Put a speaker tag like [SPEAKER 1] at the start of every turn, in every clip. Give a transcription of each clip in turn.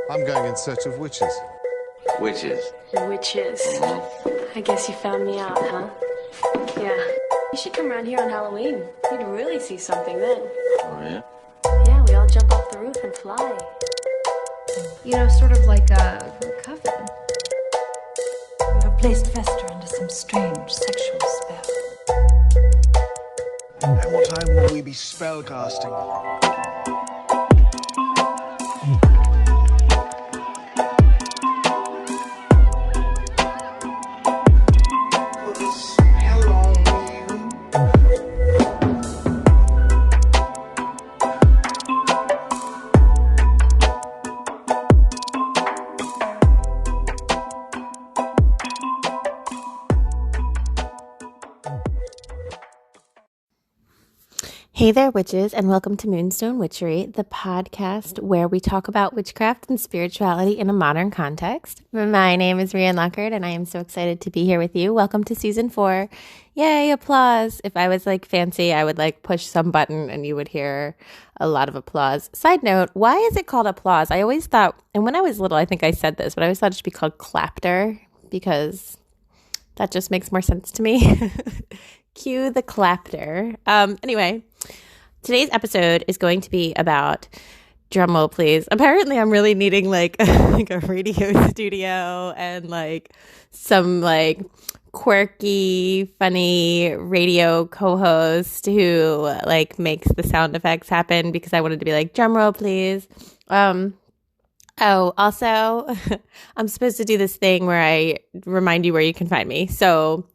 [SPEAKER 1] I'm going in search of witches.
[SPEAKER 2] Witches.
[SPEAKER 3] Witches. I guess you found me out, huh? Yeah. You should come around here on Halloween. You'd really see something then.
[SPEAKER 2] Oh, yeah?
[SPEAKER 3] Yeah, we all jump off the roof and fly.
[SPEAKER 4] You know, sort of like a coven.
[SPEAKER 5] You have placed Vesta under some strange sexual spell.
[SPEAKER 6] At what time will we be spellcasting?
[SPEAKER 7] Hey there, witches, and welcome to Moonstone Witchery, the podcast where we talk about witchcraft and spirituality in a modern context. My name is Rian Lockhart, and I am so excited to be here with you. Welcome to season 4. Yay, applause. If I was fancy, I would push some button and you would hear a lot of applause. Side note, why is it called applause? I always thought, and when I was little, I think I said this, but I always thought it should be called clapter because that just makes more sense to me. Cue the clapter. Anyway, today's episode is going to be about, drumroll please, apparently I'm really needing a radio studio and some quirky, funny radio co-host who makes the sound effects happen because I wanted to be drumroll please. Oh, also, I'm supposed to do this thing where I remind you where you can find me. So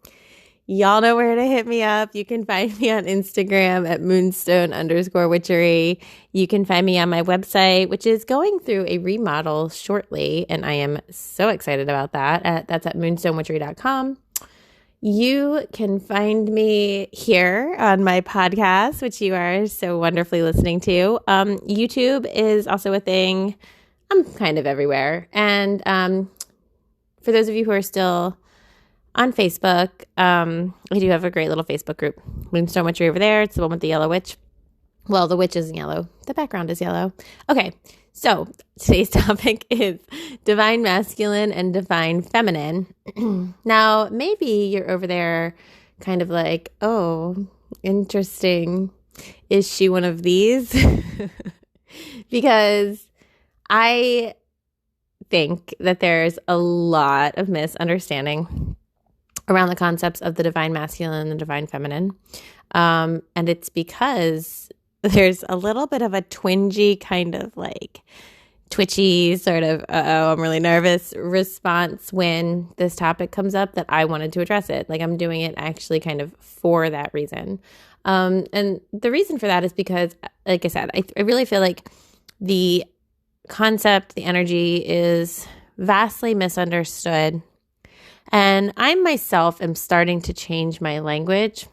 [SPEAKER 7] y'all know where to hit me up. You can find me on Instagram at moonstone_witchery. You can find me on my website, which is going through a remodel shortly, and I am so excited about that. That's at moonstonewitchery.com. You can find me here on my podcast, which you are so wonderfully listening to. YouTube is also a thing. I'm kind of everywhere. And for those of you who are still on Facebook, I do have a great little Facebook group, Moonstone Witchery over there. It's the one with the yellow witch. Well, the witch isn't yellow. The background is yellow. Okay, so today's topic is divine masculine and divine feminine. Now, maybe you're over there kind of oh, interesting. Is she one of these? Because I think that there's a lot of misunderstanding around the concepts of the divine masculine and the divine feminine. And it's because there's a little bit of a twingy kind of twitchy sort of, I'm really nervous response when this topic comes up that I wanted to address it. I'm doing it actually kind of for that reason. And the reason for that is because, like I said, I really feel like the concept, the energy is vastly misunderstood. And I myself am starting to change my language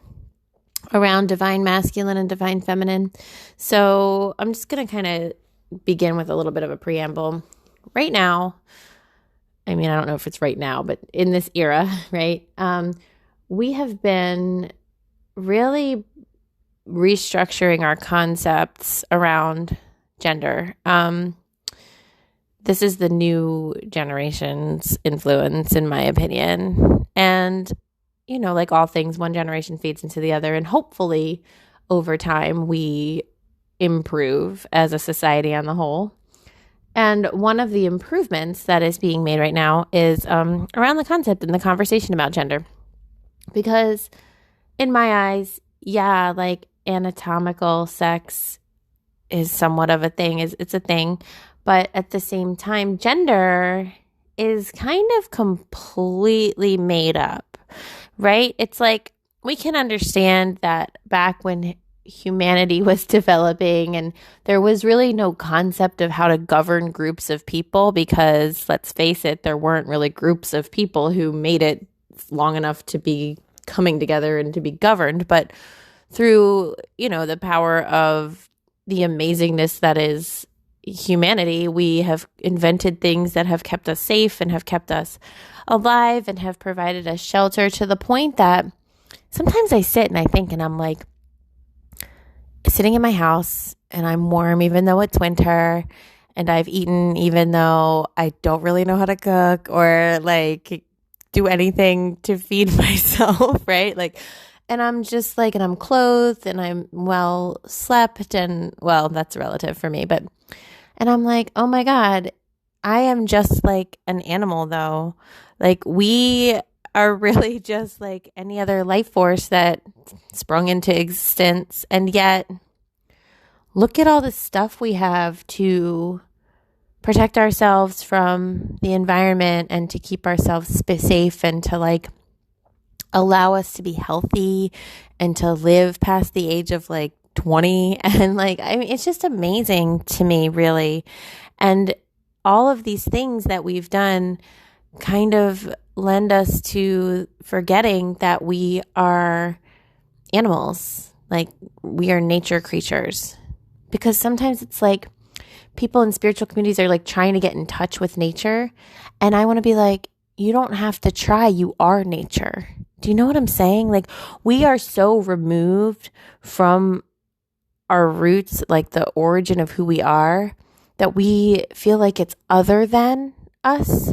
[SPEAKER 7] around divine masculine and divine feminine. So I'm just going to kind of begin with a little bit of a preamble. Right now, I mean, I don't know if it's right now, but in this era, right, we have been really restructuring our concepts around gender. This is the new generation's influence, in my opinion. And, like all things, one generation feeds into the other. And hopefully, over time, we improve as a society on the whole. And one of the improvements that is being made right now is around the concept and the conversation about gender. Because in my eyes, yeah, anatomical sex is somewhat of a thing. It's a thing. But at the same time, gender is kind of completely made up, right? It's we can understand that back when humanity was developing and there was really no concept of how to govern groups of people because, let's face it, there weren't really groups of people who made it long enough to be coming together and to be governed. But through, the power of the amazingness that is humanity, we have invented things that have kept us safe and have kept us alive and have provided us shelter to the point that sometimes I sit and I think and I'm sitting in my house and I'm warm even though it's winter and I've eaten even though I don't really know how to cook or like do anything to feed myself, right? Like, and I'm just like, and I'm clothed and I'm well slept, and well, that's relative for me, but, and I'm like, oh my God, I am just like an animal though. Like, we are really just like any other life force that sprung into existence. And yet, look at all the stuff we have to protect ourselves from the environment and to keep ourselves safe and to like allow us to be healthy and to live past the age of like 20. And like, I mean, it's just amazing to me, really. And all of these things that we've done kind of lend us to forgetting that we are animals, like we are nature creatures. Because sometimes it's like people in spiritual communities are like trying to get in touch with nature. And I want to be like, you don't have to try. You are nature. Do you know what I'm saying? Like, we are so removed from our roots, like the origin of who we are, that we feel like it's other than us.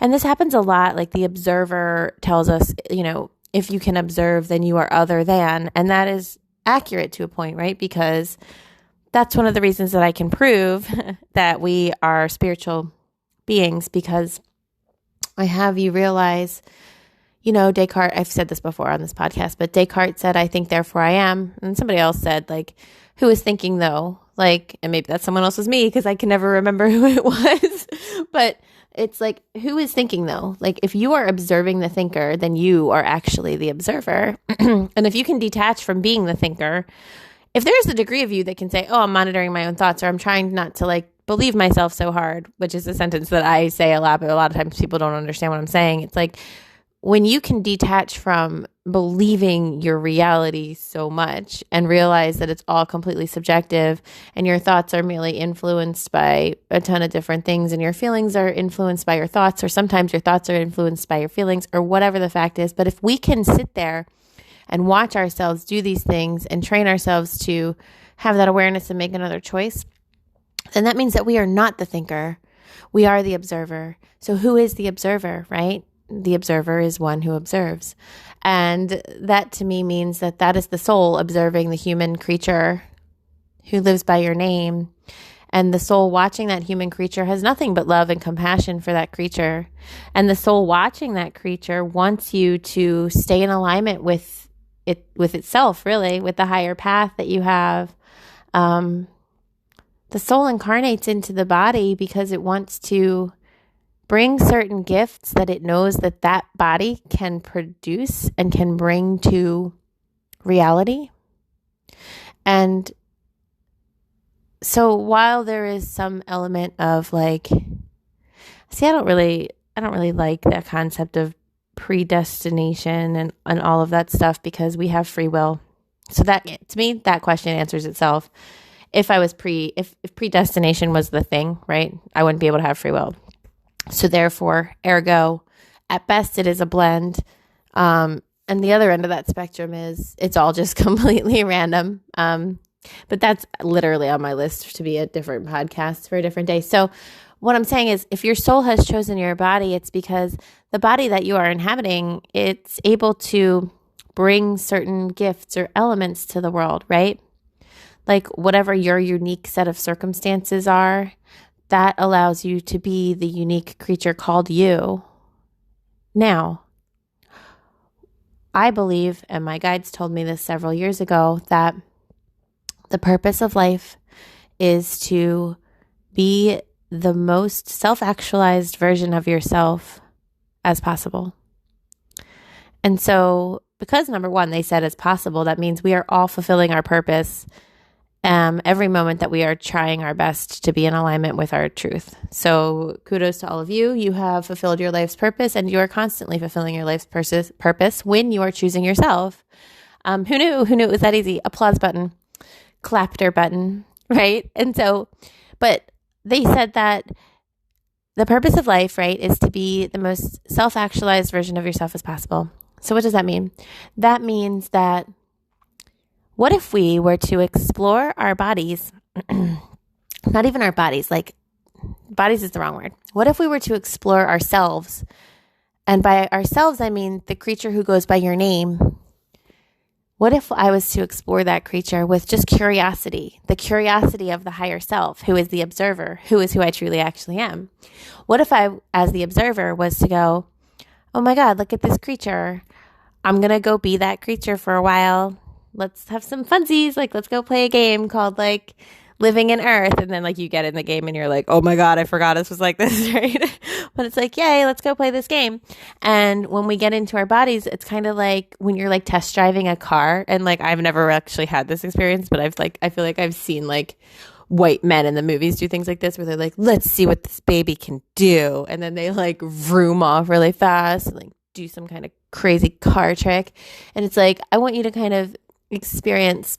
[SPEAKER 7] And this happens a lot. Like, the observer tells us, you know, if you can observe, then you are other than. And that is accurate to a point, right? Because that's one of the reasons that I can prove that we are spiritual beings, because I have you realize, you know, Descartes, I've said this before on this podcast, but Descartes said, I think, therefore I am. And somebody else said, like, who is thinking though? Like, and maybe that someone else was me because I can never remember who it was. But it's like, who is thinking though? Like, if you are observing the thinker, then you are actually the observer. And if you can detach from being the thinker, if there's a degree of you that can say, oh, I'm monitoring my own thoughts, or I'm trying not to like believe myself so hard, which is a sentence that I say a lot, but a lot of times people don't understand what I'm saying. It's like, when you can detach from believing your reality so much and realize that it's all completely subjective and your thoughts are merely influenced by a ton of different things and your feelings are influenced by your thoughts, or sometimes your thoughts are influenced by your feelings, or whatever the fact is. But if we can sit there and watch ourselves do these things and train ourselves to have that awareness and make another choice, then that means that we are not the thinker. We are the observer. So who is the observer, right? The observer is one who observes. And that to me means that that is the soul observing the human creature who lives by your name. And the soul watching that human creature has nothing but love and compassion for that creature. And the soul watching that creature wants you to stay in alignment with it, with itself, really, with the higher path that you have. The soul incarnates into the body because it wants to bring certain gifts that it knows that that body can produce and can bring to reality. And so while there is some element of like, see, I don't really like that concept of predestination and all of that stuff, because we have free will. So that, to me, that question answers itself. If predestination was the thing, right, I wouldn't be able to have free will. So therefore, ergo, at best, it is a blend. And the other end of that spectrum is it's all just completely random. But that's literally on my list to be a different podcast for a different day. So what I'm saying is, if your soul has chosen your body, it's because the body that you are inhabiting, it's able to bring certain gifts or elements to the world, right? Like whatever your unique set of circumstances are, that allows you to be the unique creature called you. Now, I believe, and my guides told me this several years ago, that the purpose of life is to be the most self-actualized version of yourself as possible. And so, because number one, they said as possible, that means we are all fulfilling our purpose every moment that we are trying our best to be in alignment with our truth. So kudos to all of you. You have fulfilled your life's purpose, and you are constantly fulfilling your life's purpose when you are choosing yourself. Who knew? Who knew it was that easy? Applause button, clapter button, right? And so, but they said that the purpose of life, right, is to be the most self-actualized version of yourself as possible. So what does that mean? That means that what if we were to explore our bodies, not even our bodies, like bodies is the wrong word. What if we were to explore ourselves? And by ourselves, I mean the creature who goes by your name. What if I was to explore that creature with just curiosity, the curiosity of the higher self, who is the observer, who is who I truly actually am? What if I, as the observer, was to go, oh my God, look at this creature. I'm going to go be that creature for a while. Let's have some funsies. Like, let's go play a game called like Living in Earth. And then like you get in the game and you're like, oh my God, I forgot this was like this, right? But it's like, yay, let's go play this game. And when we get into our bodies, it's kind of like when you're like test driving a car. And like, I've never actually had this experience, but I feel like I've seen like white men in the movies do things like this where they're like, let's see what this baby can do. And then they like vroom off really fast and like do some kind of crazy car trick. And it's like, I want you to kind of experience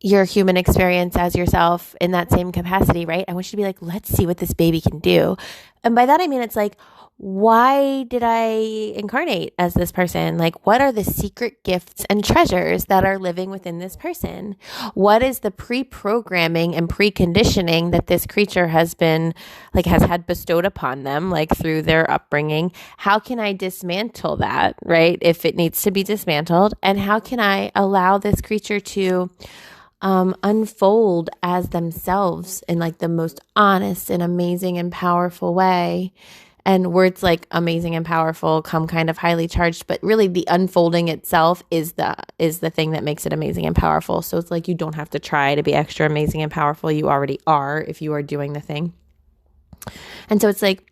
[SPEAKER 7] your human experience as yourself in that same capacity, right? I want you to be like, let's see what this baby can do. And by that, I mean, it's like, why did I incarnate as this person? Like, what are the secret gifts and treasures that are living within this person? What is the pre-programming and preconditioning that this creature has been, like, has had bestowed upon them, like through their upbringing? How can I dismantle that, right? If it needs to be dismantled, and how can I allow this creature to unfold as themselves in like the most honest and amazing and powerful way? And words like amazing and powerful come kind of highly charged, but really the unfolding itself is the thing that makes it amazing and powerful. So it's like you don't have to try to be extra amazing and powerful. You already are if you are doing the thing. And so it's like,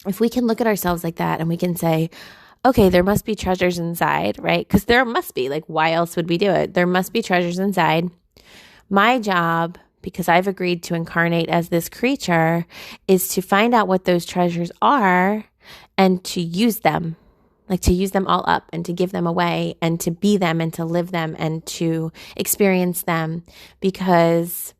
[SPEAKER 7] if we can look at ourselves like that and we can say, okay, there must be treasures inside, right? Because there must be, like, why else would we do it? There must be treasures inside. My job, because I've agreed to incarnate as this creature, is to find out what those treasures are and to use them, like to use them all up and to give them away and to be them and to live them and to experience them. Because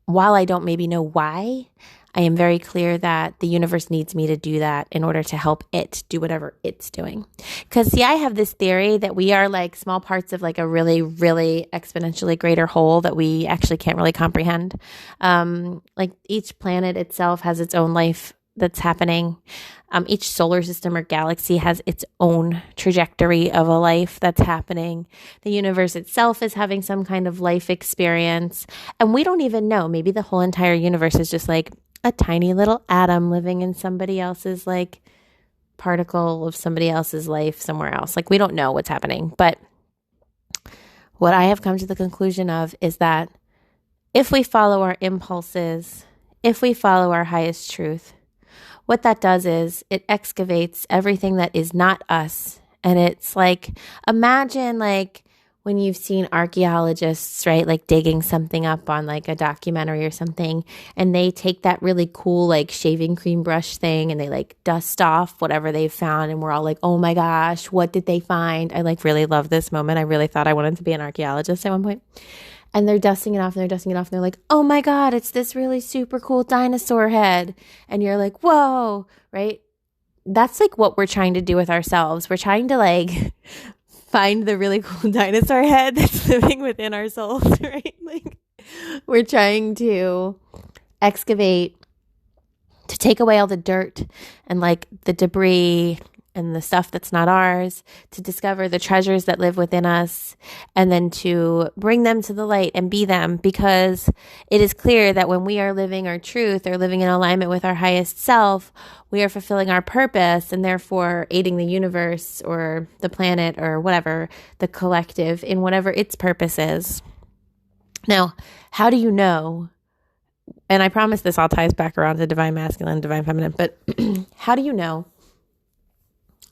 [SPEAKER 7] while I don't maybe know why, I am very clear that the universe needs me to do that in order to help it do whatever it's doing. Because, see, I have this theory that we are like small parts of like a really, really exponentially greater whole that we actually can't really comprehend. Like each planet itself has its own life that's happening. Each solar system or galaxy has its own trajectory of a life that's happening. The universe itself is having some kind of life experience. And we don't even know. Maybe the whole entire universe is just like a tiny little atom living in somebody else's like particle of somebody else's life somewhere else. Like, we don't know what's happening. But what I have come to the conclusion of is that if we follow our impulses, if we follow our highest truth, what that does is it excavates everything that is not us. And it's like, imagine like when you've seen archaeologists, right, like digging something up on like a documentary or something, and they take that really cool like shaving cream brush thing and they like dust off whatever they've found, and we're all like, oh my gosh, what did they find? I like really love this moment. I really thought I wanted to be an archaeologist at one point. And they're dusting it off and they're dusting it off and they're like, oh my God, it's this really super cool dinosaur head. And you're like, whoa, right? That's like what we're trying to do with ourselves. We're trying to like find the really cool dinosaur head that's living within our souls, right? Like, we're trying to excavate, to take away all the dirt and like the debris and the stuff that's not ours, to discover the treasures that live within us, and then to bring them to the light and be them. Because it is clear that when we are living our truth or living in alignment with our highest self, we are fulfilling our purpose and therefore aiding the universe or the planet or whatever, the collective, in whatever its purpose is. Now, how do you know? And I promise this all ties back around to divine masculine, divine feminine, but how do you know?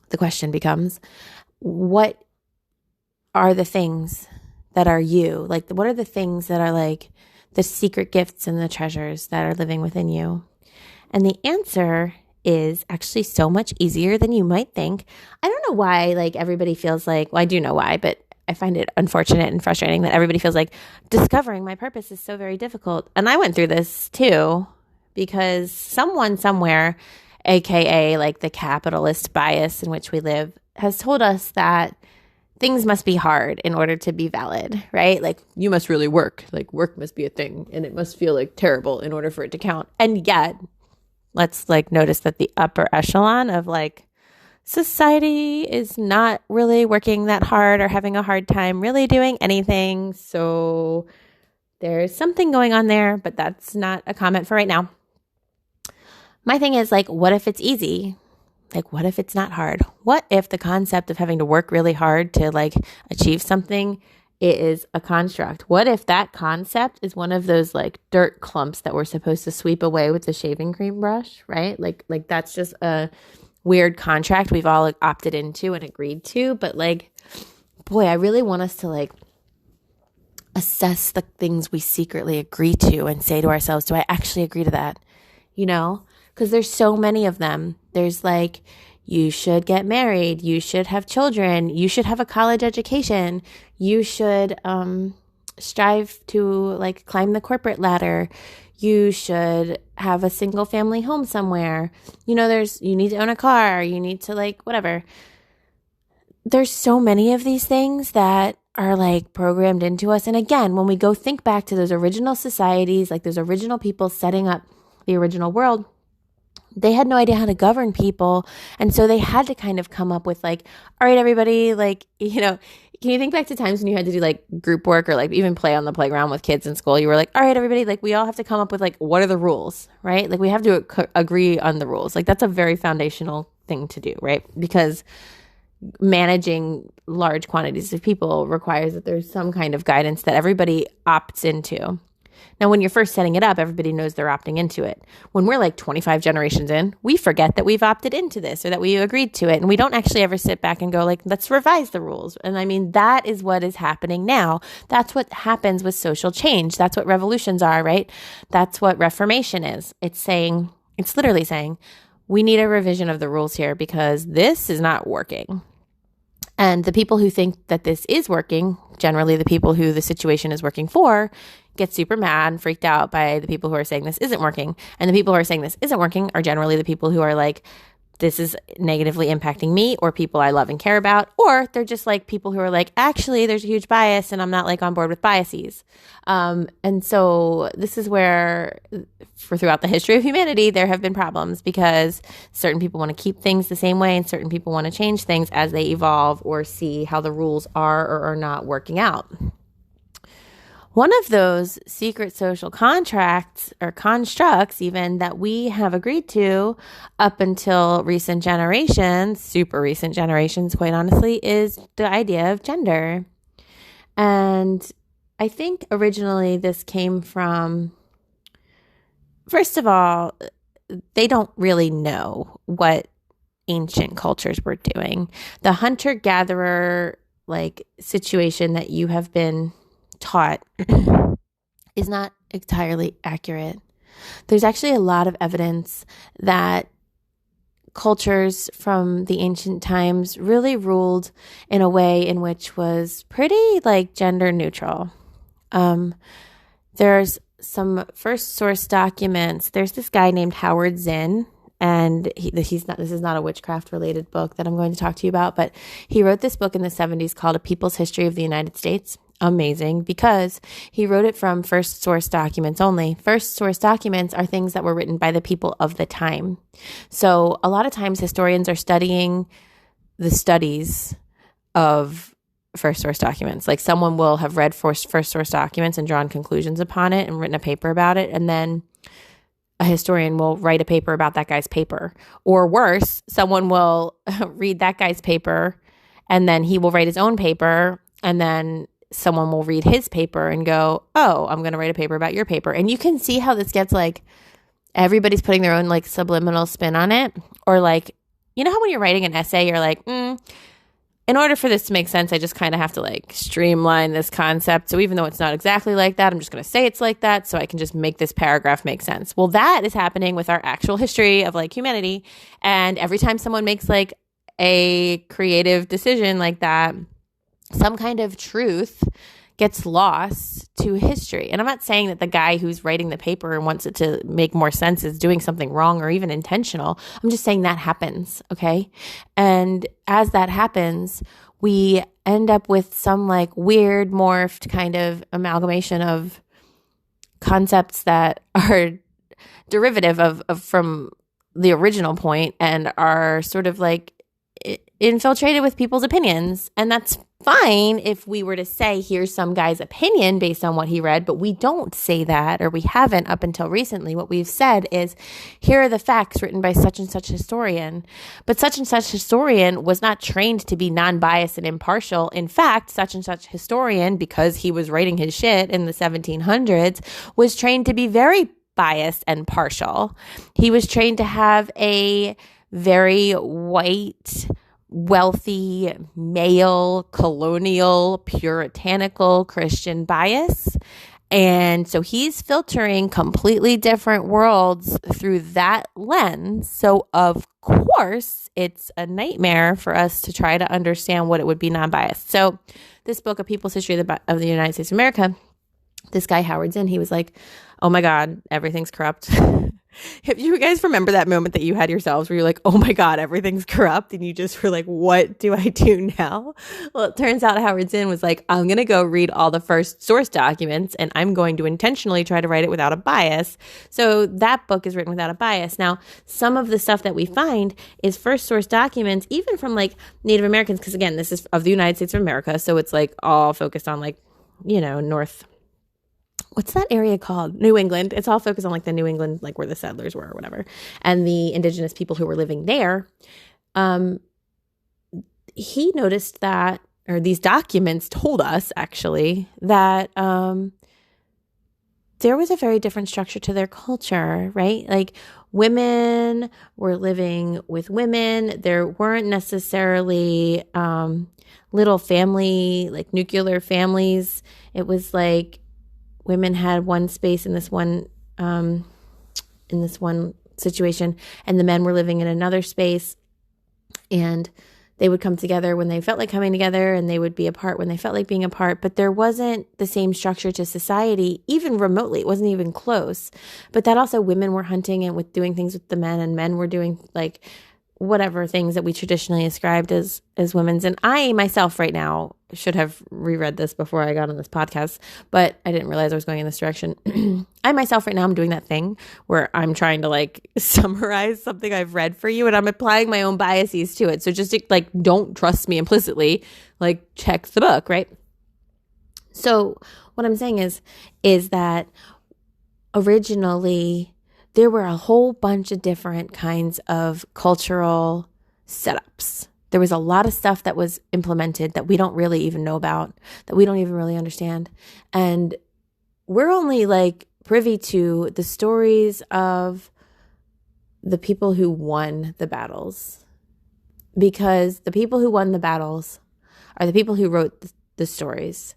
[SPEAKER 7] The question becomes, what are the things that are you? Like, what are the things that are like the secret gifts and the treasures that are living within you? And the answer is actually so much easier than you might think. I don't know why, like, everybody feels like, well, I do know why, but I find it unfortunate and frustrating that everybody feels like discovering my purpose is so very difficult. And I went through this too, because someone somewhere, AKA like the capitalist bias in which we live, has told us that things must be hard in order to be valid, right? Like you must really work. Like work must be a thing and it must feel like terrible in order for it to count. And yet, let's like notice that the upper echelon of like society is not really working that hard or having a hard time really doing anything. So there's something going on there, but that's not a comment for right now. My thing is like, what if it's easy? Like, what if it's not hard? What if the concept of having to work really hard to like achieve something is a construct? What if that concept is one of those like dirt clumps that we're supposed to sweep away with the shaving cream brush, right? Like that's just a weird contract we've all like, opted into and agreed to. But like, boy, I really want us to like assess the things we secretly agree to and say to ourselves, do I actually agree to that? You know? Because there's so many of them. There's like, you should get married. You should have children. You should have a college education. You should strive to like climb the corporate ladder. You should have a single family home somewhere. You know, you need to own a car. You need to like, whatever. There's so many of these things that are like programmed into us. And again, when we go think back to those original societies, like those original people setting up the original world, they had no idea how to govern people. And so they had to kind of come up with like, all right, everybody, like, you know, can you think back to times when you had to do like group work or like even play on the playground with kids in school? You were like, all right, everybody, like we all have to come up with like, what are the rules, right? Like we have to agree on the rules. Like that's a very foundational thing to do, right? Because managing large quantities of people requires that there's some kind of guidance that everybody opts into. Now, when you're first setting it up, everybody knows they're opting into it. When we're like 25 generations in, we forget that we've opted into this or that we agreed to it. And we don't actually ever sit back and go like, let's revise the rules. And I mean, that is what is happening now. That's what happens with social change. That's what revolutions are, right? That's what reformation is. It's literally saying, we need a revision of the rules here because this is not working. And the people who think that this is working, generally the people who the situation is working for, get super mad and freaked out by the people who are saying this isn't working. And the people who are saying this isn't working are generally the people who are like, this is negatively impacting me or people I love and care about. Or they're just like people who are like, actually, there's a huge bias and I'm not like on board with biases. And so this is where for throughout the history of humanity, there have been problems because certain people want to keep things the same way and certain people want to change things as they evolve or see how the rules are or are not working out. One of those secret social contracts or constructs even that we have agreed to up until recent generations, super recent generations, quite honestly, is the idea of gender. And I think originally this came from, first of all, they don't really know what ancient cultures were doing. The hunter-gatherer like situation that you have been taught is not entirely accurate. There's actually a lot of evidence that cultures from the ancient times really ruled in a way in which was pretty like gender neutral. There's some first source documents. There's this guy named Howard Zinn, and this is not a witchcraft related book that I'm going to talk to you about, but he wrote this book in the 70s called A People's History of the United States. Amazing, because he wrote it from first source documents only. First source documents are things that were written by the people of the time. So a lot of times historians are studying the studies of first source documents. Like someone will have read first source documents and drawn conclusions upon it and written a paper about it, and then a historian will write a paper about that guy's paper. Or worse, someone will read that guy's paper and then he will write his own paper, and then someone will read his paper and go, oh, I'm going to write a paper about your paper. And you can see how this gets like, everybody's putting their own like subliminal spin on it. Or like, you know how when you're writing an essay, you're like, in order for this to make sense, I just kind of have to like streamline this concept. So even though it's not exactly like that, I'm just going to say it's like that so I can just make this paragraph make sense. Well, that is happening with our actual history of like humanity. And every time someone makes like a creative decision like that, some kind of truth gets lost to history. And I'm not saying that the guy who's writing the paper and wants it to make more sense is doing something wrong or even intentional. I'm just saying that happens, okay? And as that happens, we end up with some like weird morphed kind of amalgamation of concepts that are derivative of from the original point and are sort of like infiltrated with people's opinions. And that's fine if we were to say, here's some guy's opinion based on what he read, but we don't say that, or we haven't up until recently. What we've said is, here are the facts written by such and such historian. But such and such historian was not trained to be non-biased and impartial. In fact, such and such historian, because he was writing his shit in the 1700s, was trained to be very biased and partial. He was trained to have a very white, wealthy, male, colonial, puritanical Christian bias. And so he's filtering completely different worlds through that lens. So of course, it's a nightmare for us to try to understand what it would be non-biased. So this book, A People's History of the United States of America, this guy Howard Zinn, he was like, oh my God, everything's corrupt. If you guys remember that moment that you had yourselves where you're like, oh my God, everything's corrupt, and you just were like, what do I do now? Well, it turns out Howard Zinn was like, I'm going to go read all the first source documents, and I'm going to intentionally try to write it without a bias. So that book is written without a bias. Now, some of the stuff that we find is first source documents, even from like Native Americans, because again, this is of the United States of America. So it's like all focused on like, what's that area called? New England. It's all focused on like the New England, like where the settlers were or whatever. And the indigenous people who were living there. He noticed that, or these documents told us actually, that there was a very different structure to their culture, right? Like women were living with women. There weren't necessarily little family, like nuclear families. It was like, women had one space in this one situation, and the men were living in another space, and they would come together when they felt like coming together, and they would be apart when they felt like being apart. But there wasn't the same structure to society, even remotely. It wasn't even close. But that also, women were hunting and with doing things with the men, and men were doing like whatever things that we traditionally ascribed as women's. And I myself right now should have reread this before I got on this podcast, but I didn't realize I was going in this direction. I myself right now, I'm doing that thing where I'm trying to like summarize something I've read for you, and I'm applying my own biases to it. So just like, don't trust me implicitly, like check the book, right? So what I'm saying is that originally there were a whole bunch of different kinds of cultural setups. There was a lot of stuff that was implemented that we don't really even know about, that we don't even really understand. And we're only like privy to the stories of the people who won the battles, because the people who won the battles are the people who wrote the stories.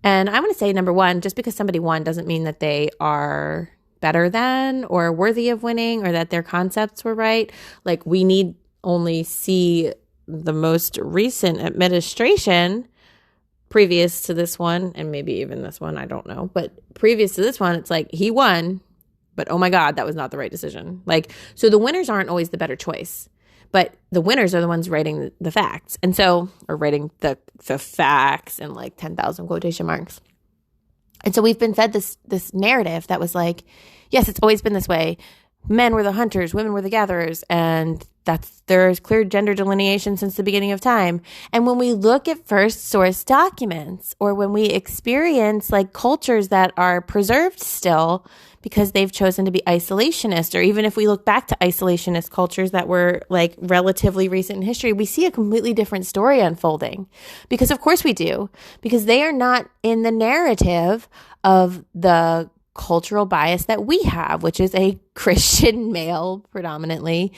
[SPEAKER 7] And I want to say, number one, just because somebody won doesn't mean that they are better than or worthy of winning, or that their concepts were right. Like, we need only see the most recent administration previous to this one, and maybe even this one, I don't know, but previous to this one, it's like he won, but oh my God, that was not the right decision. Like, so the winners aren't always the better choice, but the winners are the ones writing the facts. And so, or writing the facts in like 10,000 quotation marks. And so we've been fed this narrative that was like, yes, it's always been this way. Men were the hunters, women were the gatherers, and there's clear gender delineation since the beginning of time. And when we look at first source documents, or when we experience like cultures that are preserved still because they've chosen to be isolationist, or even if we look back to isolationist cultures that were like relatively recent in history, we see a completely different story unfolding. Because of course we do, because they are not in the narrative of the cultural bias that we have, which is a Christian male, predominantly,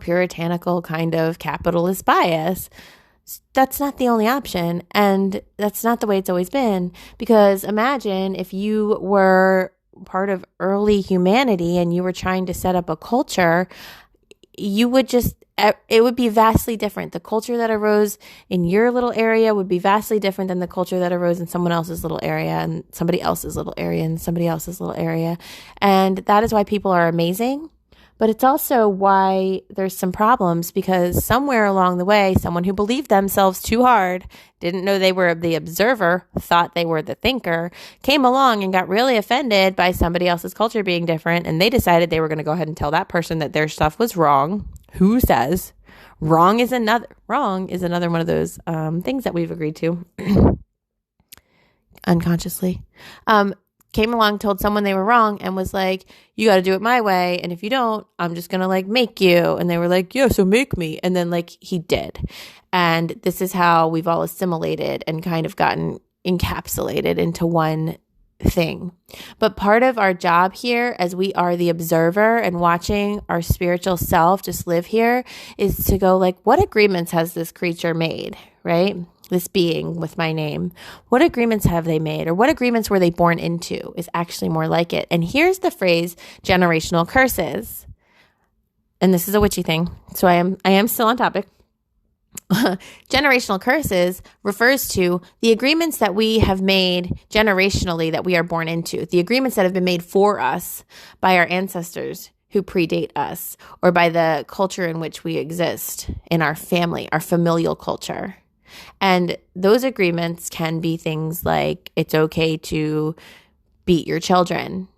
[SPEAKER 7] puritanical kind of capitalist bias. That's not the only option. And that's not the way it's always been. Because imagine if you were part of early humanity and you were trying to set up a culture, it would be vastly different. The culture that arose in your little area would be vastly different than the culture that arose in someone else's little area, and somebody else's little area, and somebody else's little area. And that is why people are amazing, But it's also why there's some problems, because somewhere along the way, someone who believed themselves too hard, didn't know they were the observer, thought they were the thinker, came along and got really offended by somebody else's culture being different. And they decided they were going to go ahead and tell that person that their stuff was wrong. Who says? Wrong is another one of those things that we've agreed to unconsciously. Came along, told someone they were wrong, and was like, you got to do it my way. And if you don't, I'm just going to like make you. And they were like, yeah, so make me. And then like he did. And this is how we've all assimilated and kind of gotten encapsulated into one thing. But part of our job here, as we are the observer and watching our spiritual self just live here, is to go like, what agreements has this creature made, right? This being with my name, what agreements have they made, or what agreements were they born into is actually more like it. And here's the phrase generational curses. And this is a witchy thing. So I am still on topic. Generational curses refers to the agreements that we have made generationally that we are born into, the agreements that have been made for us by our ancestors who predate us, or by the culture in which we exist in our family, our familial culture. And those agreements can be things like it's okay to beat your children,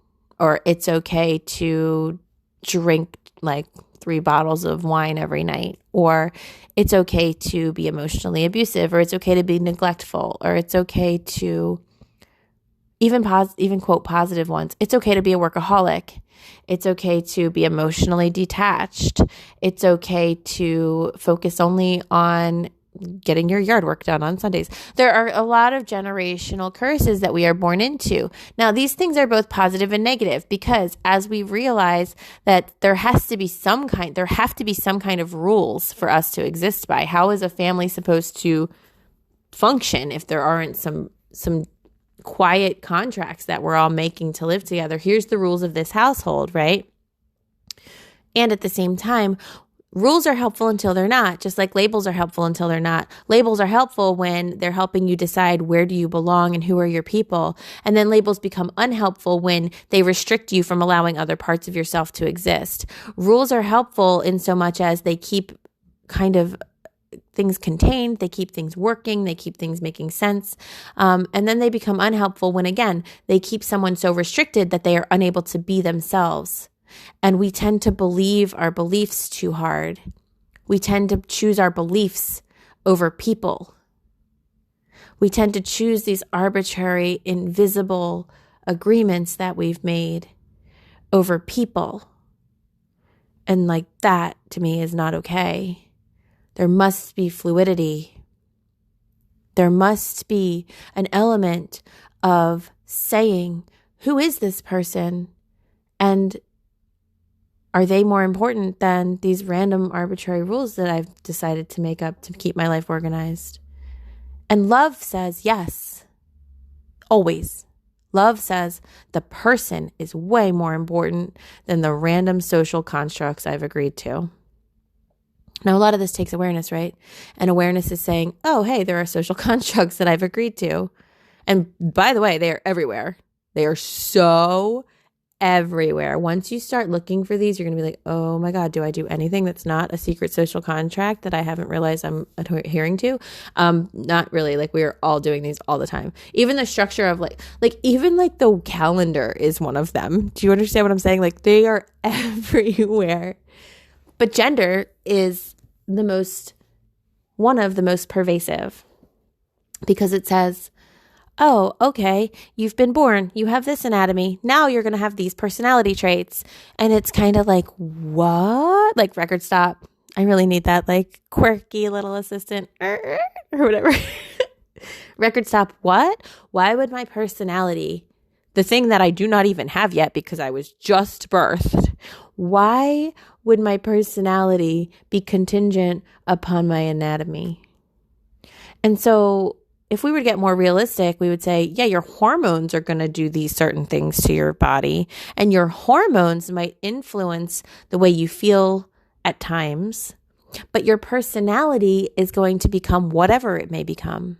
[SPEAKER 7] or it's okay to drink like 3 bottles of wine every night, or it's okay to be emotionally abusive, or it's okay to be neglectful, or it's okay to even quote positive ones. It's okay to be a workaholic. It's okay to be emotionally detached. It's okay to focus only on getting your yard work done on Sundays. There are a lot of generational curses that we are born into. Now, these things are both positive and negative, because as we realize that there have to be some kind of rules for us to exist by. How is a family supposed to function if there aren't some quiet contracts that we're all making to live together? Here's the rules of this household, right? And at the same time, rules are helpful until they're not, just like labels are helpful until they're not. Labels are helpful when they're helping you decide where do you belong and who are your people. And then labels become unhelpful when they restrict you from allowing other parts of yourself to exist. Rules are helpful in so much as they keep kind of things contained, they keep things working, they keep things making sense. And then they become unhelpful when, again, they keep someone so restricted that they are unable to be themselves. And we tend to believe our beliefs too hard. We tend to choose our beliefs over people. We tend to choose these arbitrary, invisible agreements that we've made over people. And like that, to me, is not okay. There must be fluidity. There must be an element of saying, who is this person? And are they more important than these random arbitrary rules that I've decided to make up to keep my life organized? And love says yes, always. Love says the person is way more important than the random social constructs I've agreed to. Now, a lot of this takes awareness, right? And awareness is saying, oh, hey, there are social constructs that I've agreed to. And by the way, they are everywhere. They are so everywhere. Once you start looking for these, you're going to be like, oh my God, do I do anything that's not a secret social contract that I haven't realized I'm adhering to? Not really. Like, we are all doing these all the time. Even the structure of like even like the calendar is one of them. Do you understand what I'm saying? Like, they are everywhere. But gender is one of the most pervasive, because it says, oh, okay, you've been born, you have this anatomy, now you're going to have these personality traits. And it's kind of like, what? Like, record stop. I really need that like quirky little assistant or whatever. Record stop. What? Why would my personality, the thing that I do not even have yet because I was just birthed, why would my personality be contingent upon my anatomy? And so if we were to get more realistic, we would say, yeah, your hormones are going to do these certain things to your body, and your hormones might influence the way you feel at times, but your personality is going to become whatever it may become.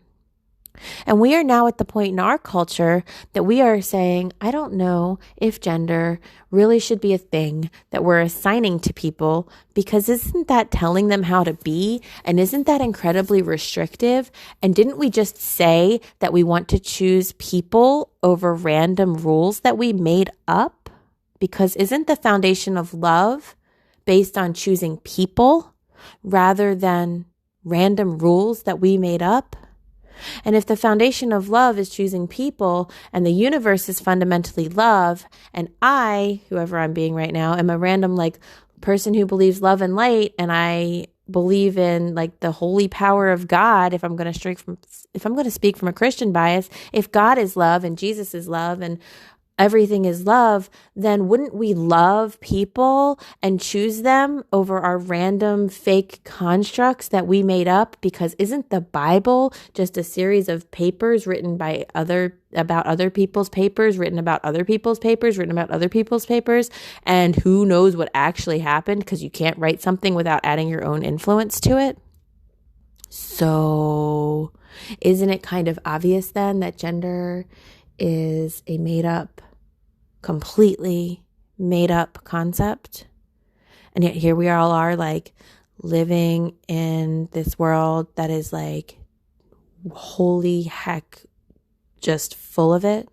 [SPEAKER 7] And we are now at the point in our culture that we are saying, I don't know if gender really should be a thing that we're assigning to people, because isn't that telling them how to be? And isn't that incredibly restrictive? And didn't we just say that we want to choose people over random rules that we made up? Because isn't the foundation of love based on choosing people rather than random rules that we made up? And if the foundation of love is choosing people and the universe is fundamentally love, and I, whoever I'm being right now, am a random like person who believes love and light, and I believe in like the holy power of God, if I'm going to speak from a Christian bias, if God is love and Jesus is love and everything is love, then wouldn't we love people and choose them over our random fake constructs that we made up? Because isn't the Bible just a series of papers written by about other people's papers, written about other people's papers, written about other people's papers? And who knows what actually happened, because you can't write something without adding your own influence to it. So isn't it kind of obvious then that gender is a completely made up concept? And yet here we all are, like living in this world that is like, holy heck, just full of it.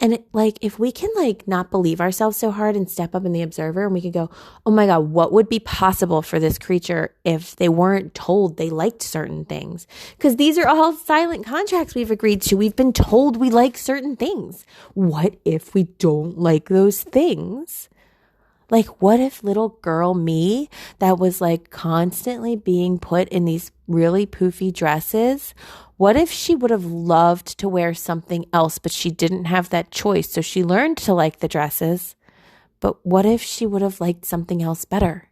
[SPEAKER 7] And if we can like not believe ourselves so hard and step up in the observer, and we could go, oh my God, what would be possible for this creature if they weren't told they liked certain things? Because these are all silent contracts we've agreed to. We've been told we like certain things. What if we don't like those things? Like, what if little girl me that was like constantly being put in these really poofy dresses, what if she would have loved to wear something else, but she didn't have that choice? So she learned to like the dresses. But what if she would have liked something else better,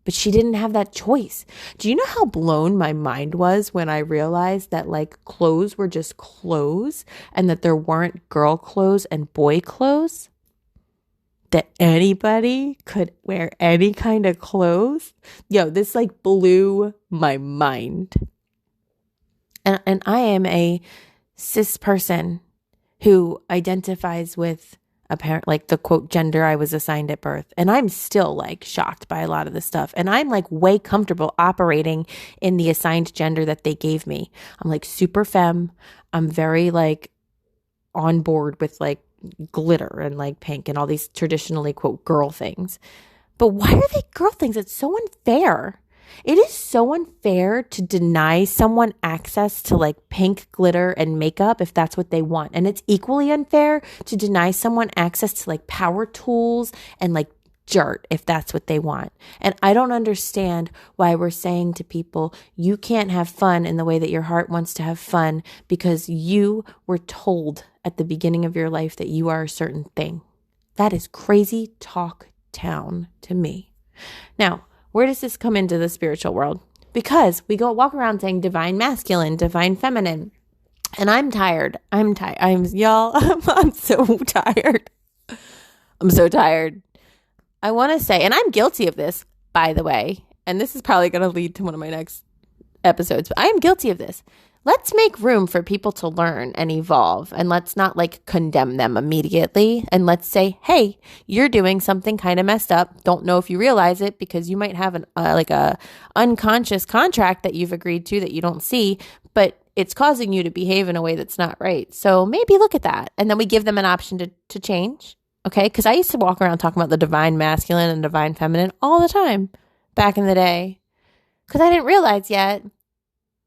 [SPEAKER 7] but she didn't have that choice? Do you know how blown my mind was when I realized that like clothes were just clothes and that there weren't girl clothes and boy clothes? That anybody could wear any kind of clothes? Yo, this like blew my mind. And I am a cis person who identifies with like the quote gender I was assigned at birth. And I'm still like shocked by a lot of this stuff. And I'm like way comfortable operating in the assigned gender that they gave me. I'm like super femme. I'm very like on board with like glitter and like pink and all these traditionally quote girl things. But why are they girl things? It's so unfair. It is so unfair to deny someone access to like pink glitter and makeup if that's what they want. And it's equally unfair to deny someone access to like power tools and like dirt if that's what they want. And I don't understand why we're saying to people, you can't have fun in the way that your heart wants to have fun because you were told at the beginning of your life that you are a certain thing. That is crazy talk town to me. Now, where does this come into the spiritual world? Because we walk around saying divine masculine, divine feminine. And I'm tired. Y'all, I'm so tired. I'm so tired. I want to say, and I'm guilty of this, by the way, and this is probably going to lead to one of my next episodes, but I am guilty of this. Let's make room for people to learn and evolve, and let's not like condemn them immediately. And let's say, hey, you're doing something kind of messed up. Don't know if you realize it because you might have a unconscious contract that you've agreed to that you don't see, but it's causing you to behave in a way that's not right. So maybe look at that. And then we give them an option to change. Okay, because I used to walk around talking about the divine masculine and divine feminine all the time back in the day because I didn't realize yet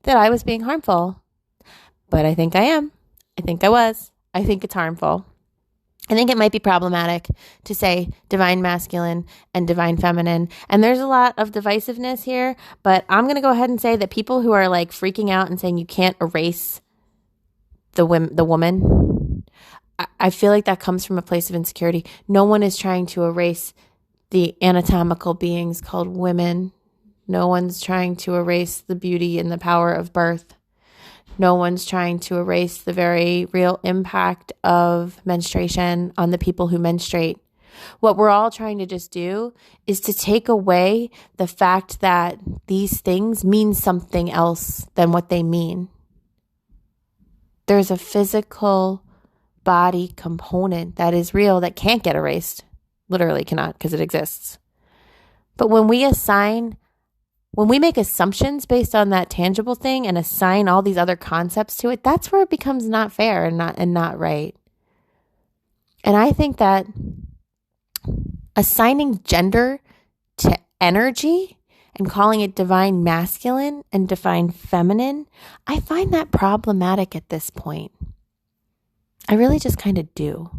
[SPEAKER 7] that I was being harmful. But I think I am. I think I was. I think it's harmful. I think it might be problematic to say divine masculine and divine feminine. And there's a lot of divisiveness here, but I'm going to go ahead and say that people who are like freaking out and saying you can't erase the woman, I feel like that comes from a place of insecurity. No one is trying to erase the anatomical beings called women. No one's trying to erase the beauty and the power of birth. No one's trying to erase the very real impact of menstruation on the people who menstruate. What we're all trying to just do is to take away the fact that these things mean something else than what they mean. there's a physical body component that is real that can't get erased. Literally cannot, because it exists. But when we make assumptions based on that tangible thing and assign all these other concepts to it, that's where it becomes not fair and not right. And I think that assigning gender to energy and calling it divine masculine and divine feminine, I find that problematic at this point. I really just kind of do.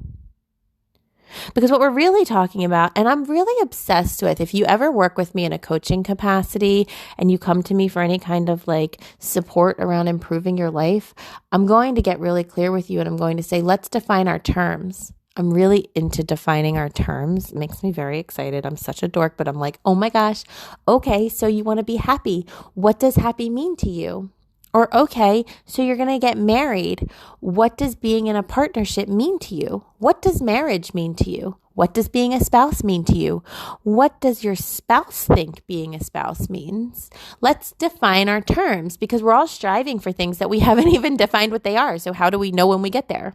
[SPEAKER 7] Because what we're really talking about, and I'm really obsessed with, if you ever work with me in a coaching capacity and you come to me for any kind of like support around improving your life, I'm going to get really clear with you and I'm going to say, let's define our terms. I'm really into defining our terms. It makes me very excited. I'm such a dork, but I'm like, oh my gosh, okay, so you want to be happy. What does happy mean to you? Or, okay, so you're going to get married. What does being in a partnership mean to you? What does marriage mean to you? What does being a spouse mean to you? What does your spouse think being a spouse means? Let's define our terms, because we're all striving for things that we haven't even defined what they are. So how do we know when we get there?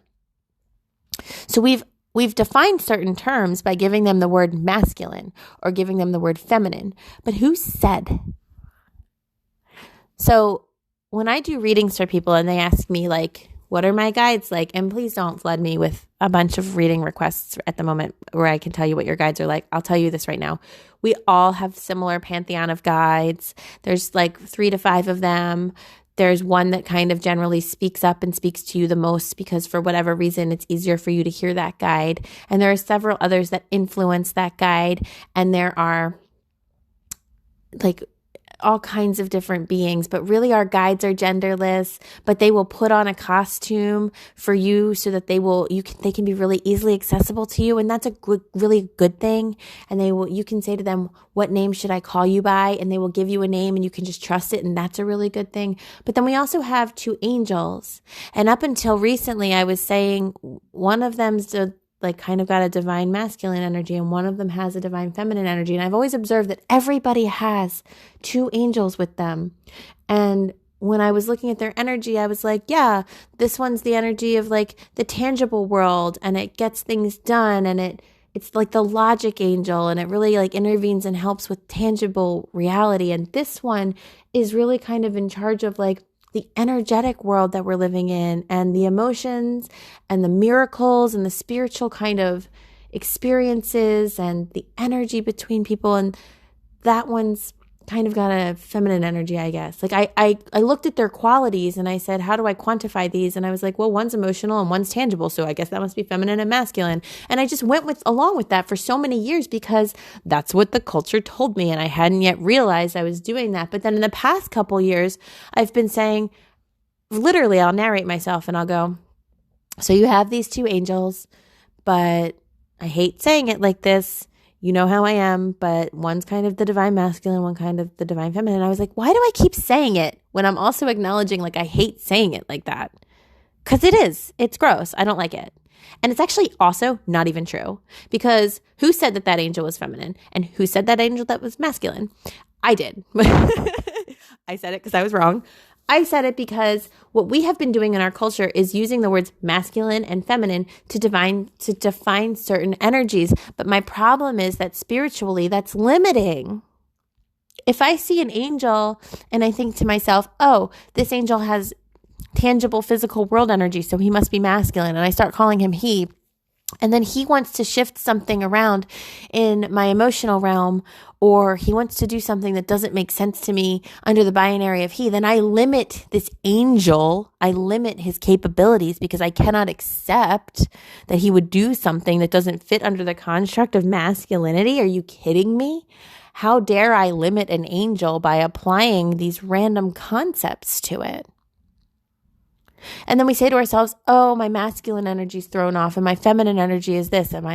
[SPEAKER 7] So we've defined certain terms by giving them the word masculine or giving them the word feminine. But who said? So when I do readings for people and they ask me like, what are my guides like? And please don't flood me with a bunch of reading requests at the moment where I can tell you what your guides are like. I'll tell you this right now. We all have similar pantheon of guides. There's like 3 to 5 of them. There's one that kind of generally speaks up and speaks to you the most because for whatever reason, it's easier for you to hear that guide. And there are several others that influence that guide. And there are like all kinds of different beings, but really our guides are genderless, but they will put on a costume for you so that they can be really easily accessible to you. And that's a really good thing. And you can say to them, what name should I call you by? And they will give you a name and you can just trust it. And that's a really good thing. But then we also have 2 angels. And up until recently, I was saying one of them's kind of got a divine masculine energy and one of them has a divine feminine energy. And I've always observed that everybody has 2 angels with them. And when I was looking at their energy, I was like, yeah, this one's the energy of like the tangible world and it gets things done and it's like the logic angel and it really like intervenes and helps with tangible reality. And this one is really kind of in charge of like the energetic world that we're living in and the emotions and the miracles and the spiritual kind of experiences and the energy between people. And that one's kind of got a feminine energy, I guess. Like I looked at their qualities and I said, how do I quantify these? And I was like, well, one's emotional and one's tangible. So I guess that must be feminine and masculine. And I just went along with that for so many years because that's what the culture told me. And I hadn't yet realized I was doing that. But then in the past couple years, I've been saying, literally, I'll narrate myself and I'll go, so you have these 2 angels, but I hate saying it like this. You know how I am, but one's kind of the divine masculine, one kind of the divine feminine. And I was like, why do I keep saying it when I'm also acknowledging like I hate saying it like that? Because it's gross. I don't like it. And it's actually also not even true because who said that angel was feminine and who said that angel that was masculine? I did. I said it because I was wrong. I said it because what we have been doing in our culture is using the words masculine and feminine to define certain energies. But my problem is that spiritually, that's limiting. If I see an angel and I think to myself, oh, this angel has tangible physical world energy, so he must be masculine, and I start calling him he, and then he wants to shift something around in my emotional realm, or he wants to do something that doesn't make sense to me under the binary of he, then I limit this angel. I limit his capabilities because I cannot accept that he would do something that doesn't fit under the construct of masculinity. Are you kidding me? How dare I limit an angel by applying these random concepts to it? And then we say to ourselves, oh, my masculine energy is thrown off and my feminine energy is this. And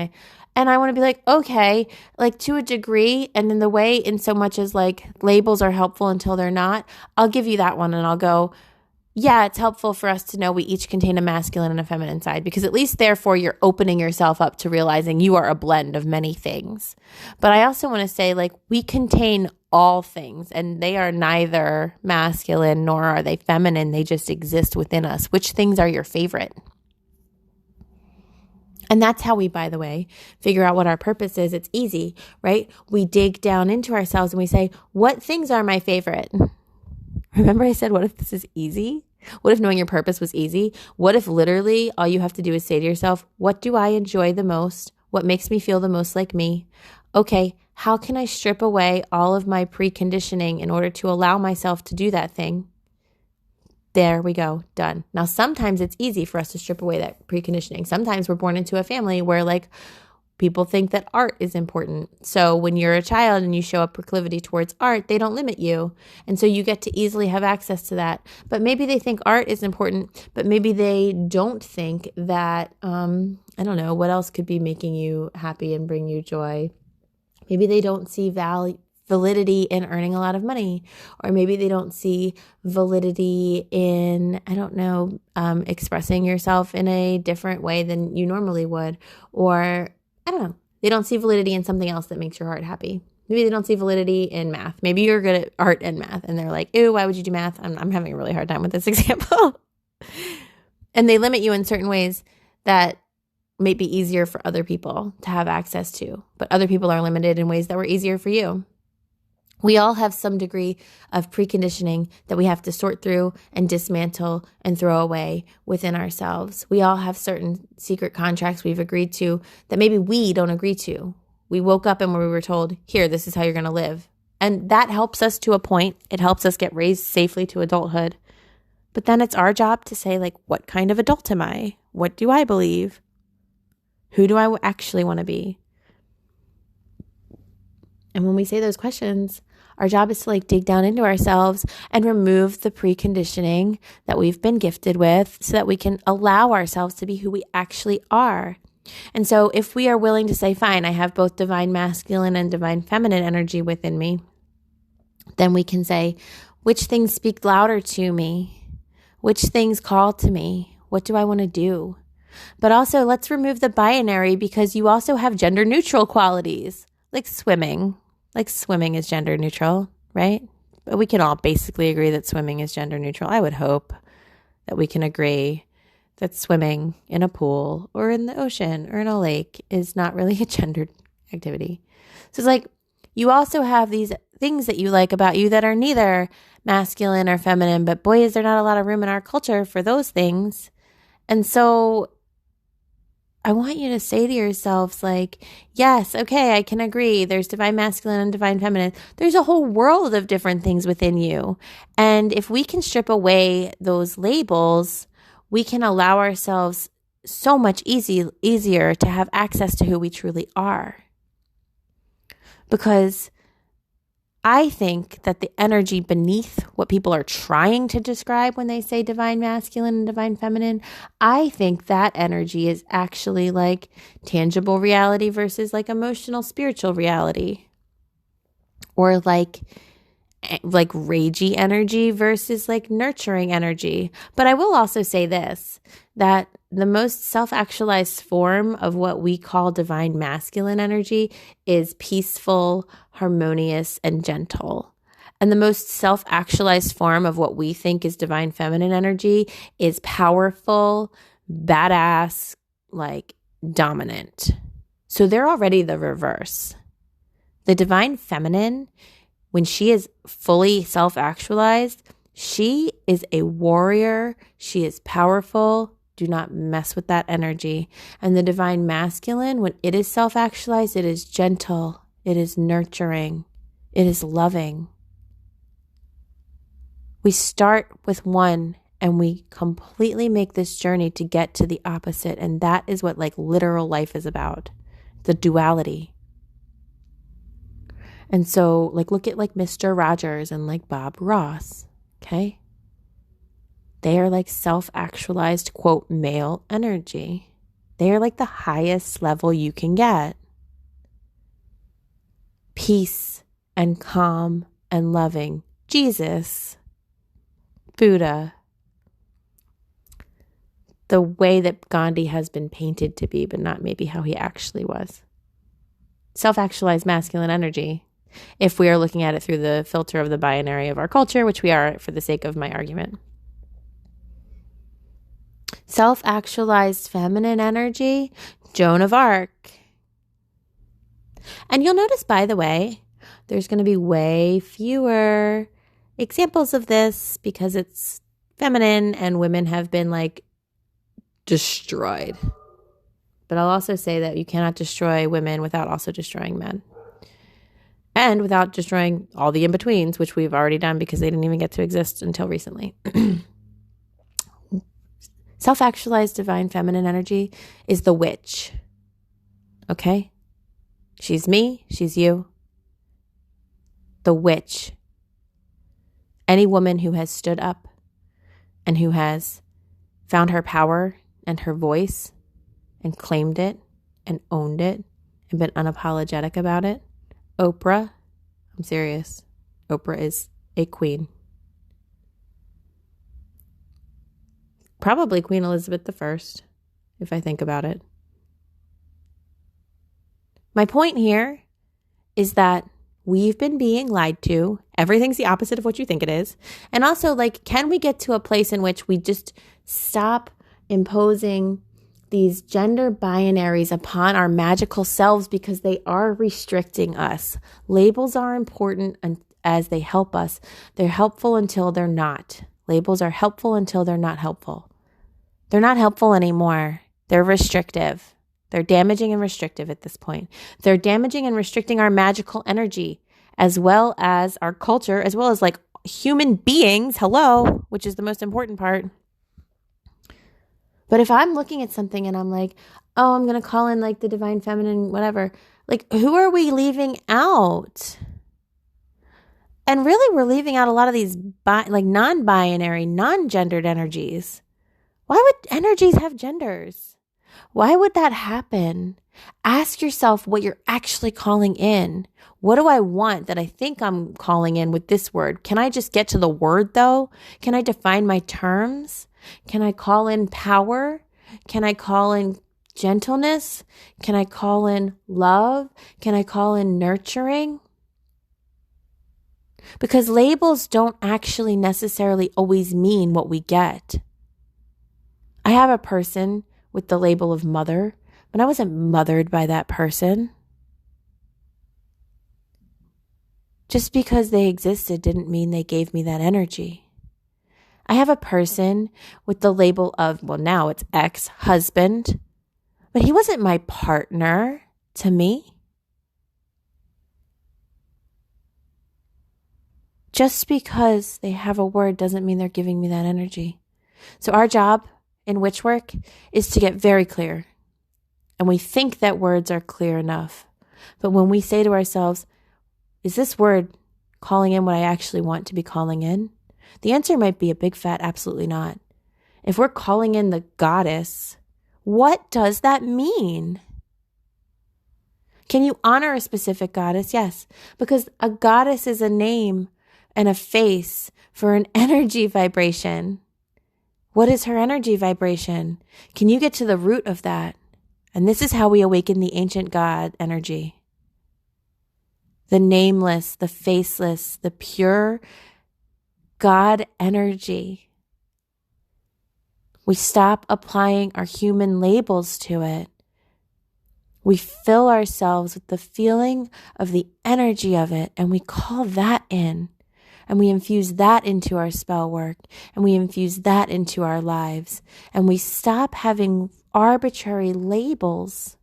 [SPEAKER 7] I want to be like, okay, like to a degree. And then the way in so much as like labels are helpful until they're not, I'll give you that one. And I'll go, yeah, it's helpful for us to know we each contain a masculine and a feminine side because at least therefore you're opening yourself up to realizing you are a blend of many things. But I also want to say like we contain all things, and they are neither masculine nor are they feminine. They just exist within us. Which things are your favorite? And that's how we, by the way, figure out what our purpose is. It's easy, right? We dig down into ourselves and we say, what things are my favorite? Remember I said, what if this is easy? What if knowing your purpose was easy? What if literally all you have to do is say to yourself, what do I enjoy the most? What makes me feel the most like me? Okay, how can I strip away all of my preconditioning in order to allow myself to do that thing? There we go, done. Now, sometimes it's easy for us to strip away that preconditioning. Sometimes we're born into a family where like people think that art is important. So when you're a child and you show a proclivity towards art, they don't limit you. And so you get to easily have access to that. But maybe they think art is important, but maybe they don't think that, I don't know, what else could be making you happy and bring you joy? Maybe they don't see validity in earning a lot of money, or maybe they don't see validity in, I don't know, expressing yourself in a different way than you normally would, or I don't know, they don't see validity in something else that makes your heart happy. Maybe they don't see validity in math. Maybe you're good at art and math, and they're like, ew, why would you do math? I'm having a really hard time with this example. And they limit you in certain ways that may be easier for other people to have access to, but other people are limited in ways that were easier for you. We all have some degree of preconditioning that we have to sort through and dismantle and throw away within ourselves. We all have certain secret contracts we've agreed to that maybe we don't agree to. We woke up and we were told, here, this is how you're going to live. And that helps us to a point. It helps us get raised safely to adulthood. But then it's our job to say, like, what kind of adult am I? What do I believe? Who do I actually want to be? And when we say those questions, our job is to like dig down into ourselves and remove the preconditioning that we've been gifted with so that we can allow ourselves to be who we actually are. And so if we are willing to say, fine, I have both divine masculine and divine feminine energy within me, then we can say, which things speak louder to me? Which things call to me? What do I want to do? But also let's remove the binary, because you also have gender neutral qualities, like swimming. Like swimming is gender neutral, right? But we can all basically agree that swimming is gender neutral. I would hope that we can agree that swimming in a pool or in the ocean or in a lake is not really a gendered activity. So it's like you also have these things that you like about you that are neither masculine or feminine, but boy, is there not a lot of room in our culture for those things. And so I want you to say to yourselves, like, yes, okay, I can agree. There's divine masculine and divine feminine. There's a whole world of different things within you. And if we can strip away those labels, we can allow ourselves so much easier to have access to who we truly are. Because I think that the energy beneath what people are trying to describe when they say divine masculine and divine feminine, I think that energy is actually like tangible reality versus like emotional spiritual reality, or like ragey energy versus like nurturing energy. But I will also say this, that the most self-actualized form of what we call divine masculine energy is peaceful, harmonious, and gentle. And the most self-actualized form of what we think is divine feminine energy is powerful, badass, like dominant. So they're already the reverse. The divine feminine, when she is fully self-actualized, she is a warrior. She is powerful. Do not mess with that energy. And the divine masculine, when it is self-actualized, it is gentle. It is nurturing. It is loving. We start with one and we completely make this journey to get to the opposite. And that is what like literal life is about. The duality. And so like look at like Mr. Rogers and like Bob Ross. Okay? They are like self-actualized, quote, male energy. They are like the highest level you can get. Peace and calm and loving. Jesus. Buddha. The way that Gandhi has been painted to be, but not maybe how he actually was. Self-actualized masculine energy. if we are looking at it through the filter of the binary of our culture, which we are for the sake of my argument. Self-actualized feminine energy, Joan of Arc. And you'll notice, by the way, there's going to be way fewer examples of this because it's feminine and women have been like destroyed. But I'll also say that you cannot destroy women without also destroying men. And without destroying all the in-betweens, which we've already done because they didn't even get to exist until recently. Self-actualized divine feminine energy is the witch. Okay? She's me, she's you. The witch. Any woman who has stood up and who has found her power and her voice and claimed it and owned it and been unapologetic about it. Oprah, I'm serious. Oprah is a queen. Probably Queen Elizabeth I, if I think about it. My point here is that we've been being lied to. Everything's the opposite of what you think it is. And also, like, can we get to a place in which we just stop imposing these gender binaries upon our magical selves because they are restricting us? Labels are important as they help us. They're helpful until they're not. Labels are helpful until they're not helpful. They're not helpful anymore. They're restrictive. They're damaging and restrictive at this point. They're damaging and restricting our magical energy as well as our culture, as well as like human beings. Hello, which is the most important part. But if I'm looking at something and I'm like, oh, I'm going to call in like the divine feminine, whatever, like who are we leaving out? And really, we're leaving out a lot of these like non-binary, non-gendered energies. Why would energies have genders? Why would that happen? Ask yourself what you're actually calling in. What do I want that I think I'm calling in with this word? Can I just get to the word though? Can I define my terms? Can I call in power? Can I call in gentleness? Can I call in love? Can I call in nurturing? Because labels don't actually necessarily always mean what we get. I have a person with the label of mother, but I wasn't mothered by that person. Just because they existed didn't mean they gave me that energy. I have a person with the label of, well, now it's ex-husband, but he wasn't my partner to me. Just because they have a word doesn't mean they're giving me that energy. So our job in witch work is to get very clear. And we think that words are clear enough. But when we say to ourselves, is this word calling in what I actually want to be calling in? The answer might be a big fat absolutely not. If we're calling in the goddess, what does that mean? Can you honor a specific goddess? Yes, because a goddess is a name and a face for an energy vibration. What is her energy vibration? Can you get to the root of that? And this is how we awaken the ancient God energy. The nameless, the faceless, the pure God energy. We stop applying our human labels to it. We fill ourselves with the feeling of the energy of it, and we call that in. And we infuse that into our spell work, and we infuse that into our lives. And we stop having arbitrary labels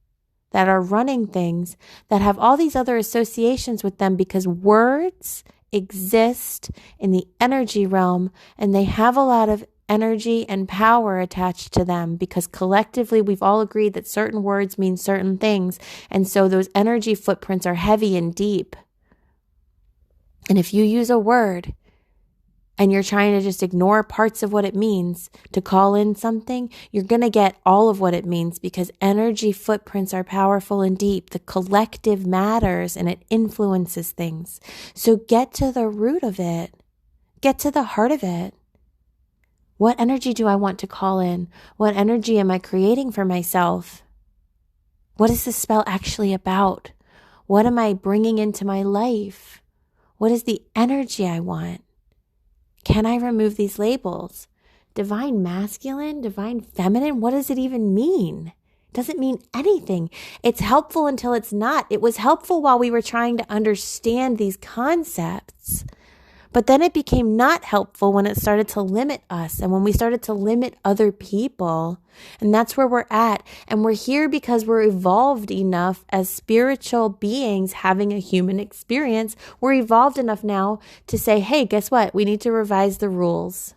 [SPEAKER 7] that are running things that have all these other associations with them, because words exist in the energy realm and they have a lot of energy and power attached to them, because collectively we've all agreed that certain words mean certain things. And so those energy footprints are heavy and deep. And if you use a word and you're trying to just ignore parts of what it means to call in something, you're going to get all of what it means, because energy footprints are powerful and deep. The collective matters and it influences things. So get to the root of it. Get to the heart of it. What energy do I want to call in? What energy am I creating for myself? What is this spell actually about? What am I bringing into my life? What is the energy I want? Can I remove these labels? Divine masculine, divine feminine, what does it even mean? It doesn't mean anything. It's helpful until it's not. It was helpful while we were trying to understand these concepts. But then it became not helpful when it started to limit us and when we started to limit other people. And that's where we're at. And we're here because we're evolved enough as spiritual beings having a human experience. We're evolved enough now to say, hey, guess what? We need to revise the rules.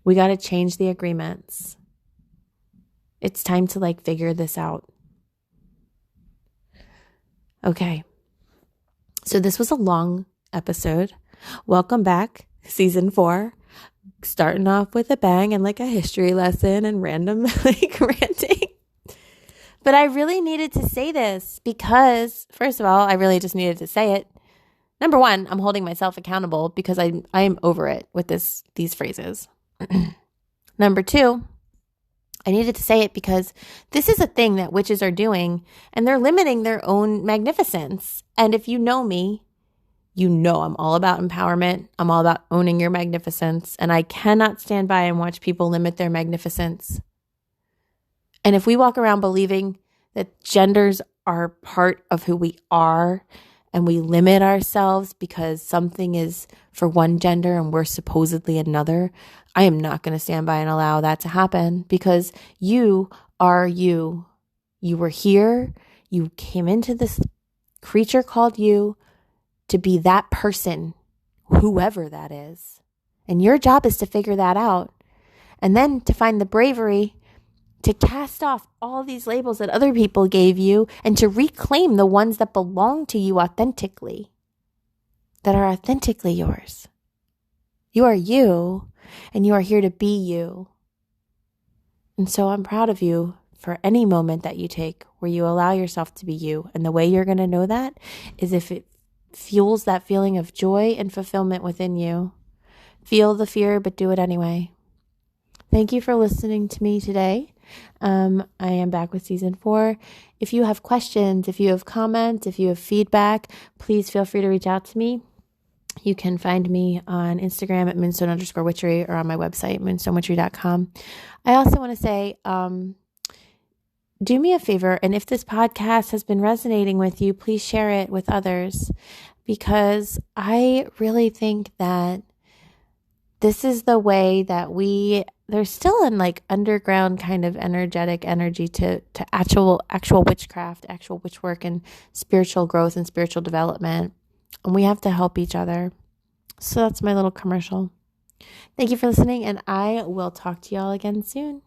[SPEAKER 7] We got to change the agreements. It's time to figure this out. Okay. So this was a long episode. Welcome back, season 4. Starting off with a bang and a history lesson and random ranting. But I really needed to say this because, first of all, I really just needed to say it. Number one, I'm holding myself accountable because I am over it with these phrases. Number two, I needed to say it because this is a thing that witches are doing and they're limiting their own magnificence. And if you know me, you know I'm all about empowerment. I'm all about owning your magnificence. And I cannot stand by and watch people limit their magnificence. And if we walk around believing that genders are part of who we are and we limit ourselves because something is for one gender and we're supposedly another, I am not going to stand by and allow that to happen because you are you. You were here. You came into this creature called you to be that person, whoever that is. And your job is to figure that out. And then to find the bravery to cast off all these labels that other people gave you and to reclaim the ones that belong to you authentically, that are authentically yours. You are you, and you are here to be you. And so I'm proud of you for any moment that you take where you allow yourself to be you. And the way you're going to know that is if it fuels that feeling of joy and fulfillment within you. Feel the fear, but do it anyway. Thank you for listening to me today. I am back with season 4. If you have questions, if you have comments, if you have feedback, please feel free to reach out to me. You can find me on Instagram at moonstone_witchery or on my website, moonstonewitchery.com. I also want to say, do me a favor, and if this podcast has been resonating with you, please share it with others, because I really think that this is the way that there's still an underground kind of energetic energy to actual witchcraft, actual witch work and spiritual growth and spiritual development. And we have to help each other. So that's my little commercial. Thank you for listening, and I will talk to y'all again soon.